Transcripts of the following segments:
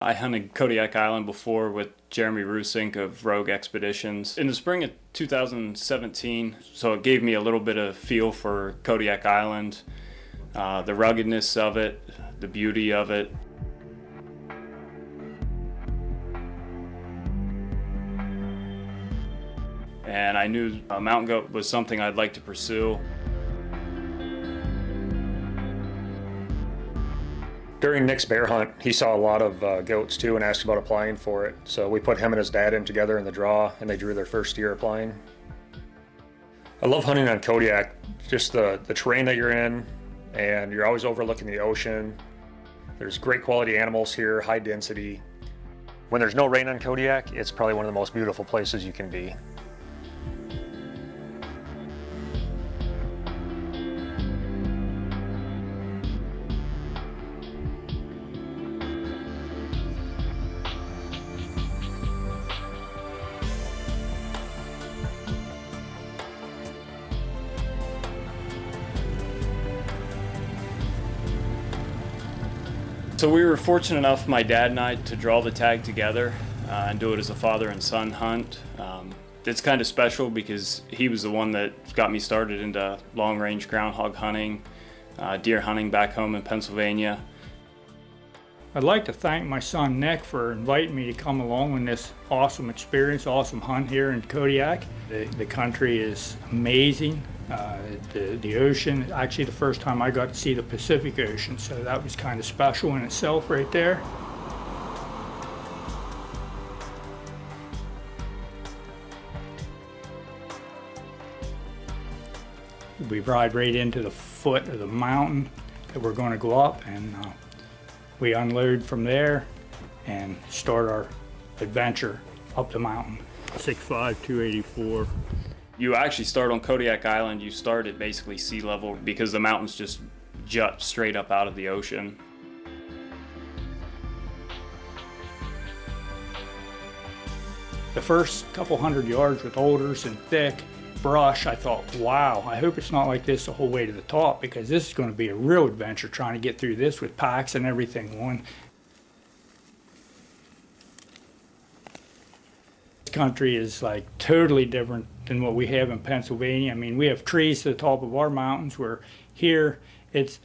I hunted Kodiak Island before with Jeremy Rusink of Rogue Expeditions in the spring of 2017, so it gave me a little bit of feel for Kodiak Island, the ruggedness of it, the beauty of it. And I knew a mountain goat was something I'd like to pursue. During Nick's bear hunt, he saw a lot of goats too and asked about applying for it. So we put him and his dad in together in the draw, and they drew their first year applying. I love hunting on Kodiak, just the terrain that you're in, and you're always overlooking the ocean. There's great quality animals here, high density. When there's no rain on Kodiak, it's probably one of the most beautiful places you can be. So we were fortunate enough, my dad and I, to draw the tag together and do it as a father and son hunt. It's kind of special because he was the one that got me started into long-range groundhog hunting, deer hunting back home in Pennsylvania. I'd like to thank my son Nick for inviting me to come along on this awesome experience, awesome hunt here in Kodiak. The country is amazing. The ocean, actually the first time I got to see the Pacific Ocean, so that was kind of special in itself right there. We ride right into the foot of the mountain that we're going to go up, and we unload from there and start our adventure up the mountain. 6'5", 284. You actually start on Kodiak Island, you start at basically sea level because the mountains just jut straight up out of the ocean. The first couple hundred yards with alders and thick brush, I thought, wow, I hope it's not like this the whole way to the top, because this is going to be a real adventure trying to get through this with packs and everything on. This country is like totally different than what we have in Pennsylvania. I mean, we have trees to the top of our mountains, where here it's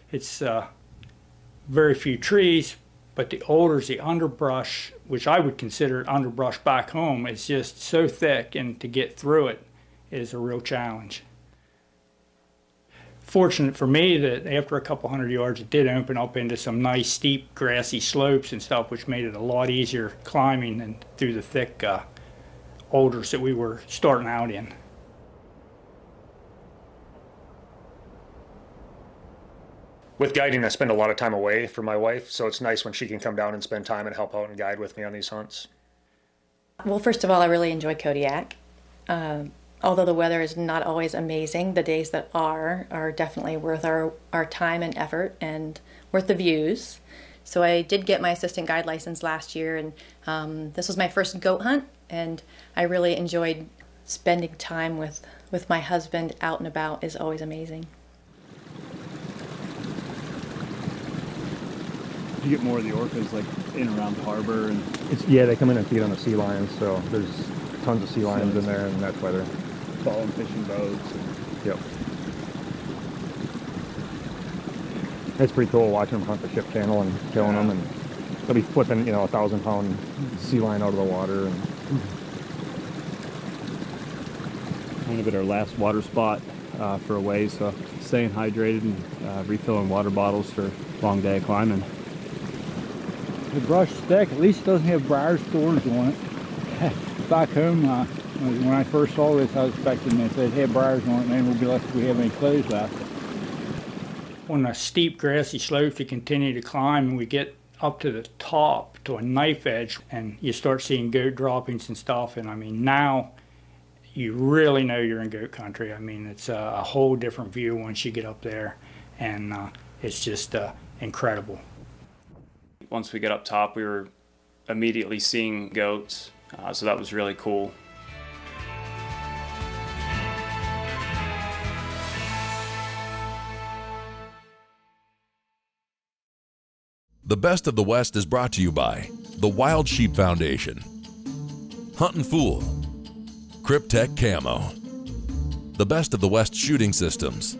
very few trees, but the alders, the underbrush, which I would consider underbrush back home, is just so thick, and to get through it is a real challenge. Fortunate for me that after a couple hundred yards it did open up into some nice steep grassy slopes and stuff, which made it a lot easier climbing than through the thick alders that we were starting out in. With guiding, I spend a lot of time away from my wife, so it's nice when she can come down and spend time and help out and guide with me on these hunts. Well, first of all, I really enjoy Kodiak. Although the weather is not always amazing, the days that are definitely worth our time and effort and worth the views. So I did get my assistant guide license last year, and this was my first goat hunt, and I really enjoyed spending time with my husband out and about. Is always amazing. You get more of the orcas like in around the harbor, and yeah, they come in and feed on the sea lions, so there's tons of sea lions in there, and that's why they're following fishing boats. Yep. It's pretty cool watching them hunt the ship channel and killing them, and they'll be flipping, 1,000-pound sea lion out of the water. And kind of at our last water spot for a ways, so staying hydrated and refilling water bottles for a long day of climbing. The brush thick, at least it doesn't have briars, thorns on it. Back home, when I first saw this, I was expecting if it had briars on it, man, we'll be lucky if we have any clothes left. On the steep grassy slopes, we continue to climb, and we get up to the top to a knife edge, and you start seeing goat droppings and stuff. And I mean, now you really know you're in goat country. I mean, it's a whole different view once you get up there, and it's just incredible. Once we get up top, we were immediately seeing goats, so that was really cool. The Best of the West is brought to you by the Wild Sheep Foundation, Huntin' Fool, Cryptek Camo, the Best of the West Shooting Systems,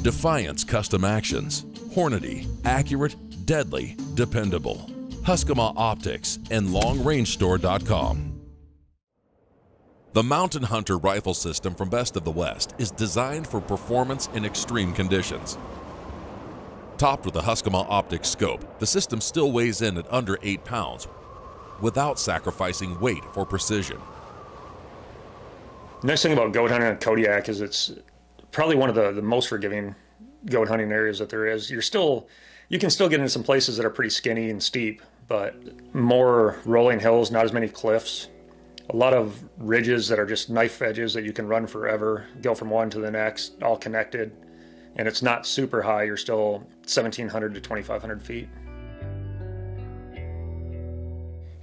Defiance Custom Actions, Hornady, Acarate, Deadly, Dependable, Huskama Optics, and LongRangeStore.com. The Mountain Hunter rifle system from Best of the West is designed for performance in extreme conditions. Topped with a Huskama Optics scope, the system still weighs in at under 8 pounds without sacrificing weight for precision. The nice thing about goat hunting on Kodiak is it's probably one of the most forgiving goat hunting areas that there is. You can still get into some places that are pretty skinny and steep, but more rolling hills, not as many cliffs. A lot of ridges that are just knife edges that you can run forever, go from one to the next, all connected. And it's not super high, you're still 1,700 to 2,500 feet.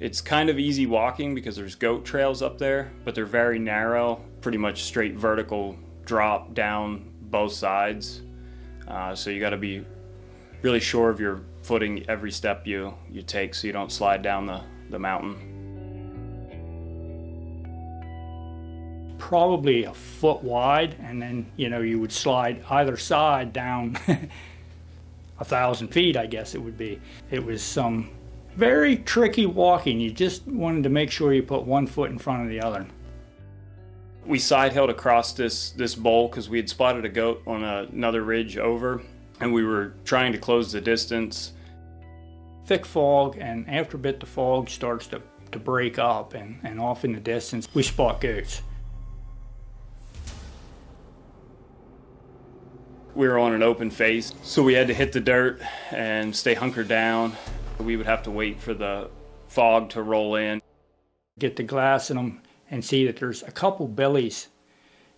It's kind of easy walking because there's goat trails up there, but they're very narrow, pretty much straight vertical drop down both sides. So you got to be really sure of your footing every step you take so you don't slide down the mountain. Probably a foot wide, and then you would slide either side down 1,000 feet, I guess it would be. It was some very tricky walking. You just wanted to make sure you put one foot in front of the other. We side-hilled across this bowl because we had spotted a goat on another ridge over, and we were trying to close the distance. Thick fog, and after a bit the fog starts to break up, and off in the distance we spot goats. We were on an open face, so we had to hit the dirt and stay hunkered down. We would have to wait for the fog to roll in. Get the glass in them and see that there's a couple billies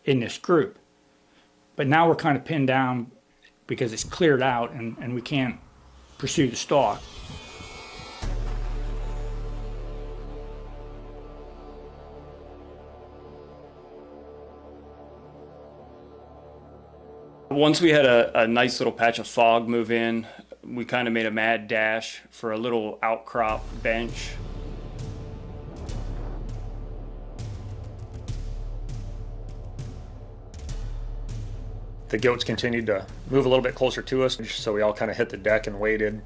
in this group. But now we're kind of pinned down because it's cleared out and we can't pursue the stalk. Once we had a nice little patch of fog move in, we kind of made a mad dash for a little outcrop bench. The goats continued to move a little bit closer to us, so we all kind of hit the deck and waited.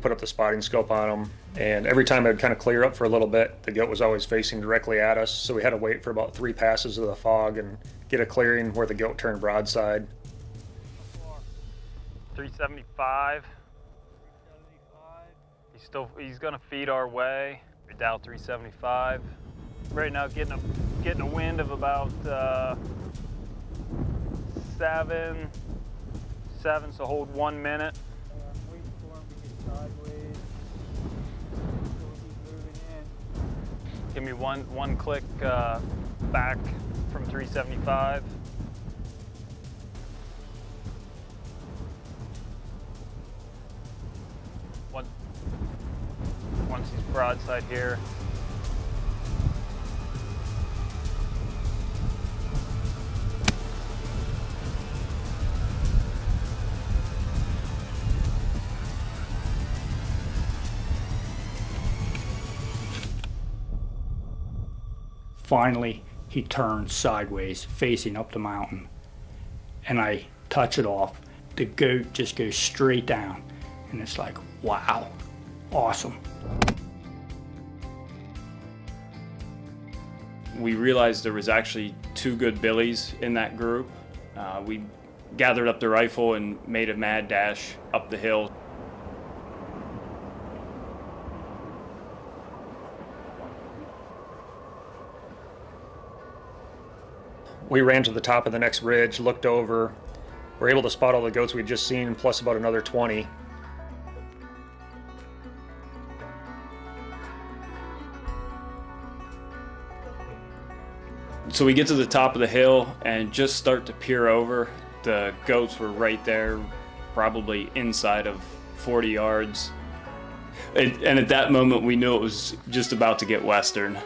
Put up the spotting scope on them, and every time it would kind of clear up for a little bit, the goat was always facing directly at us, so we had to wait for about 3 passes of the fog and get a clearing where the goat turned broadside. 375. He's gonna feed our way. We're down 375. Right now getting a wind of about 7, so hold 1 minute. Waiting for him to get sideways. He's moving in. Give me one click back from 375. Once he's broadside here. Finally, he turns sideways, facing up the mountain, and I touch it off. The goat just goes straight down, and it's like, wow, awesome. We realized there was actually 2 good billies in that group. We gathered up the rifle and made a mad dash up the hill. We ran to the top of the next ridge, looked over, were able to spot all the goats we'd just seen, plus about another 20. So we get to the top of the hill and just start to peer over. The goats were right there, probably inside of 40 yards. And at that moment, we knew it was just about to get western.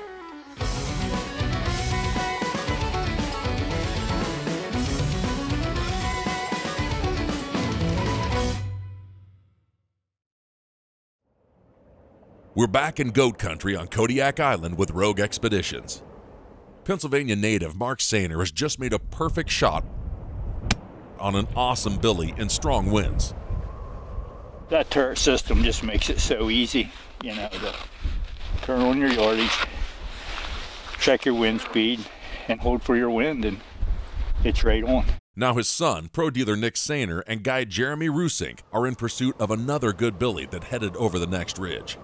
We're back in goat country on Kodiak Island with Rogue Expeditions. Pennsylvania native Mark Sainer has just made a perfect shot on an awesome billy in strong winds. That turret system just makes it so easy, you know, to turn on your yardage, check your wind speed, and hold for your wind, and it's right on. Now his son, pro dealer Nick Sainer, and guide Jeremy Rusink are in pursuit of another good billy that headed over the next ridge.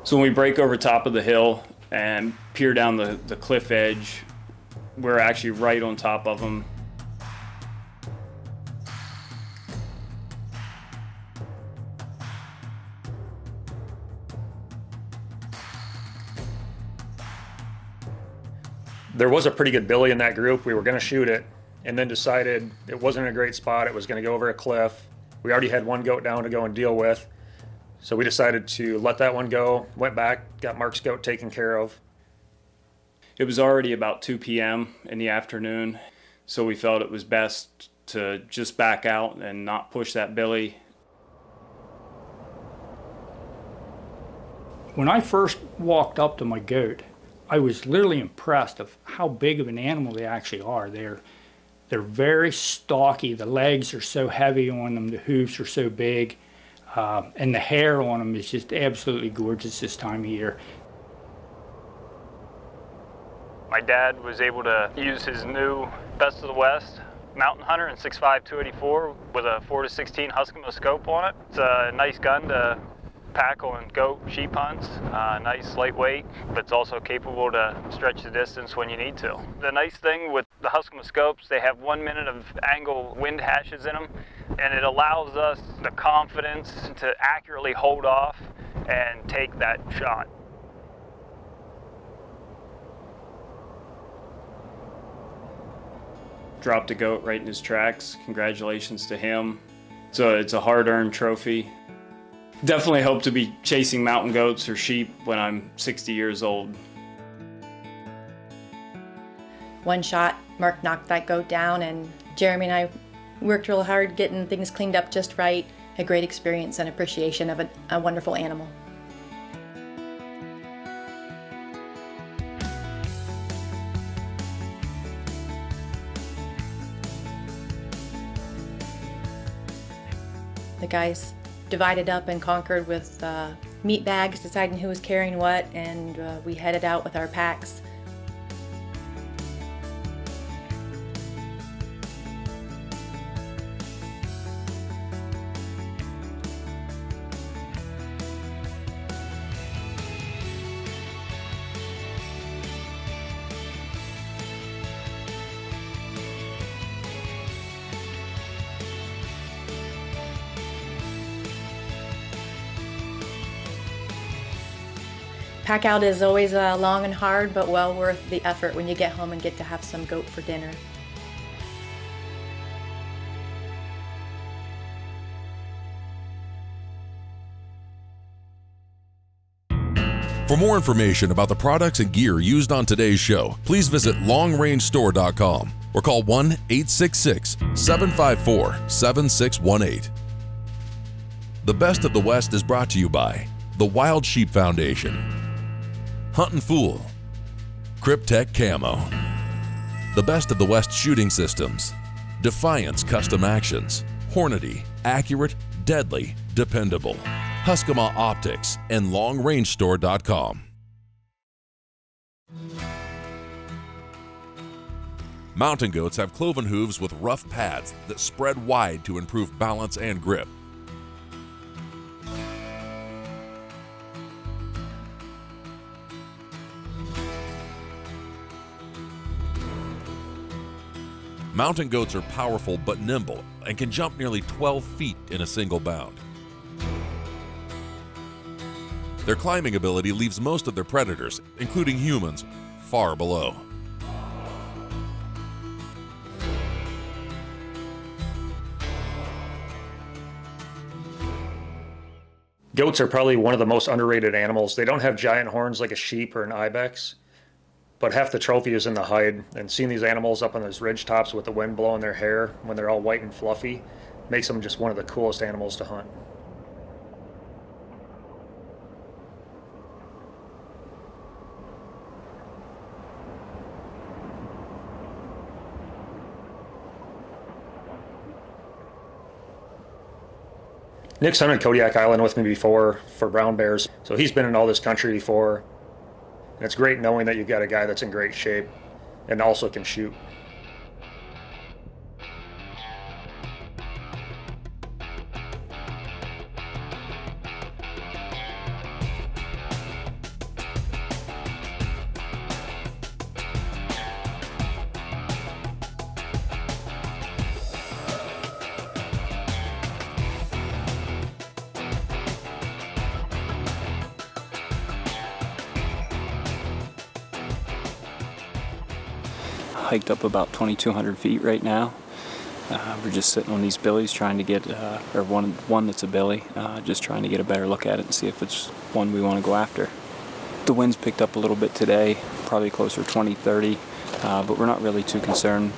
So when we break over top of the hill and peer down the cliff edge, we're actually right on top of them. There was a pretty good billy in that group. We were going to shoot it and then decided it wasn't a great spot. It was going to go over a cliff. We already had one goat down to go and deal with. So we decided to let that one go, went back, got Mark's goat taken care of. It was already about 2 p.m. in the afternoon, so we felt it was best to just back out and not push that billy. When I first walked up to my goat, I was literally impressed of how big of an animal they actually are. They're very stocky. The legs are so heavy on them. The hooves are so big. And the hair on them is just absolutely gorgeous this time of year. My dad was able to use his new Best of the West Mountain Hunter in 6.5 284 with a 4-16 Huskimo scope on it. It's a nice gun to pack on goat sheep hunts. Nice lightweight, but it's also capable to stretch the distance when you need to. The nice thing with the Huskimo scopes, they have 1 minute of angle wind hashes in them, and it allows us the confidence to accurately hold off and take that shot. Dropped a goat right in his tracks. Congratulations to him. So it's a hard-earned trophy. Definitely hope to be chasing mountain goats or sheep when I'm 60 years old. One shot, Mark knocked that goat down, and Jeremy and I worked real hard getting things cleaned up just right. A great experience and appreciation of a wonderful animal. The guys divided up and conquered with meat bags, deciding who was carrying what, and we headed out with our packs. Pack out is always long and hard, but well worth the effort when you get home and get to have some goat for dinner. For more information about the products and gear used on today's show, please visit longrangestore.com or call 1-866-754-7618. The Best of the West is brought to you by the Wild Sheep Foundation, Huntin' Fool, Cryptek Camo, the Best of the West Shooting Systems, Defiance Custom Actions, Hornady, Acarate, Deadly, Dependable, Huskimo Optics, and LongRangeStore.com. Mountain goats have cloven hooves with rough pads that spread wide to improve balance and grip. Mountain goats are powerful but nimble and can jump nearly 12 feet in a single bound. Their climbing ability leaves most of their predators, including humans, far below. Goats are probably one of the most underrated animals. They don't have giant horns like a sheep or an ibex, but half the trophy is in the hide. And seeing these animals up on those ridge tops with the wind blowing their hair when they're all white and fluffy makes them just one of the coolest animals to hunt. Nick's hunted Kodiak Island with me before for brown bears, so he's been in all this country before. And it's great knowing that you've got a guy that's in great shape and also can shoot. Hiked up about 2,200 feet right now. We're just sitting on these billies trying to get, or one that's a billy, just trying to get a better look at it and see if it's one we want to go after. The wind's picked up a little bit today, probably closer to 20, 30, but we're not really too concerned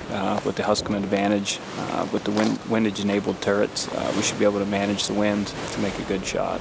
with the Husqvarna advantage. With the windage-enabled turrets, we should be able to manage the wind to make a good shot.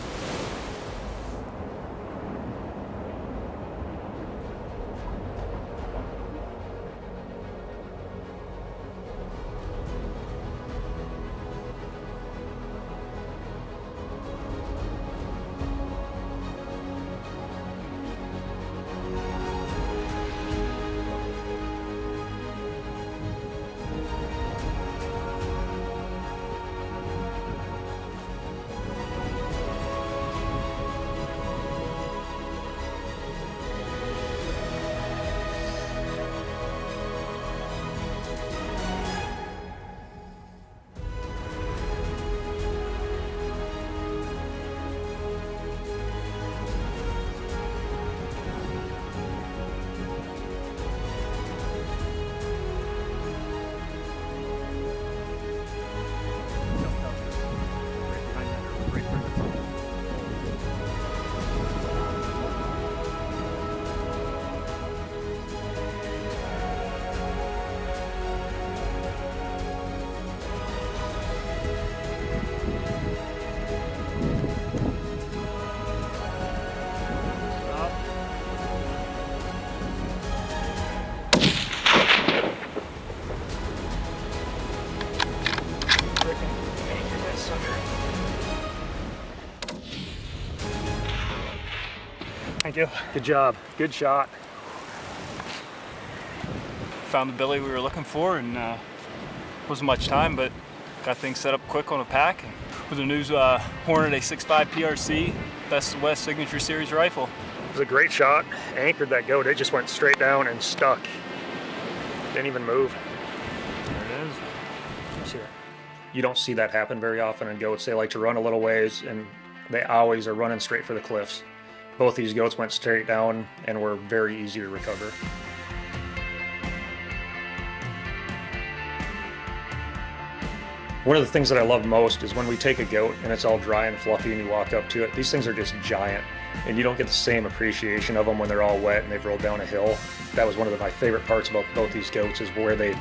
Thank you. Good job. Good shot. Found the billy we were looking for, and wasn't much time, but got things set up quick on a pack. And with the new Hornady 6.5 PRC, Best of the West Signature Series rifle. It was a great shot. Anchored that goat. It just went straight down and stuck. Didn't even move. There it is. Let's see it. You don't see that happen very often in goats. They like to run a little ways, and they always are running straight for the cliffs. Both these goats went straight down and were very easy to recover. One of the things that I love most is when we take a goat and it's all dry and fluffy and you walk up to it. These things are just giant, and you don't get the same appreciation of them when they're all wet and they've rolled down a hill. That was one of my favorite parts about both these goats, is where they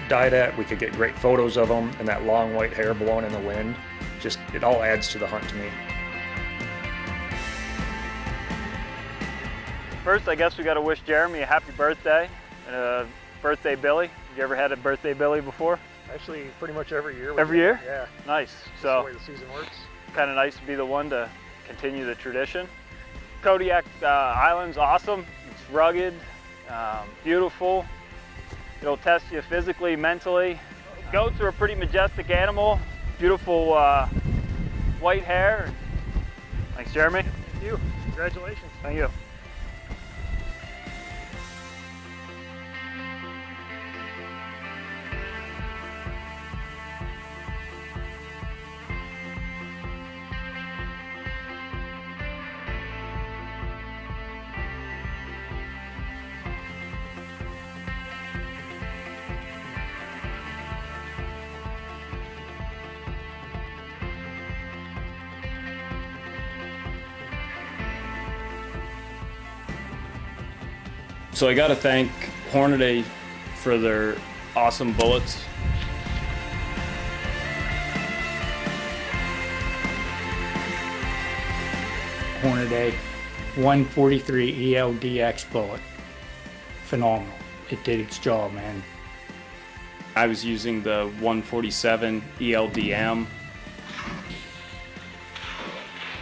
died at. We could get great photos of them, and that long white hair blowing in the wind. Just, it all adds to the hunt to me. First, I guess we got to wish Jeremy a happy birthday and a birthday Billy. Have you ever had a birthday Billy before? Actually, pretty much every year. Every year? Yeah. Nice. That's so the way the season works. Kind of nice to be the one to continue the tradition. Kodiak Island's awesome. It's rugged, beautiful. It'll test you physically, mentally. Goats are a pretty majestic animal. Beautiful white hair. Thanks, Jeremy. Thank you. Congratulations. Thank you. So I got to thank Hornady for their awesome bullets. Hornady 143 ELDX bullet. Phenomenal. It did its job, man. I was using the 147 ELDM.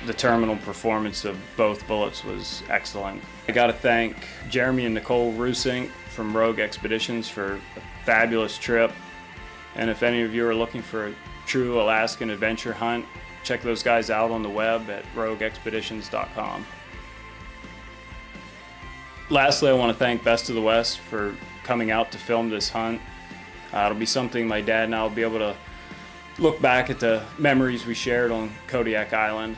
the terminal performance of both bullets was excellent. I got to thank Jeremy and Nicole Rusink from Rogue Expeditions for a fabulous trip. And if any of you are looking for a true Alaskan adventure hunt, check those guys out on the web at rogueexpeditions.com. Lastly, I want to thank Best of the West for coming out to film this hunt. It'll be something my dad and I will be able to look back at the memories we shared on Kodiak Island.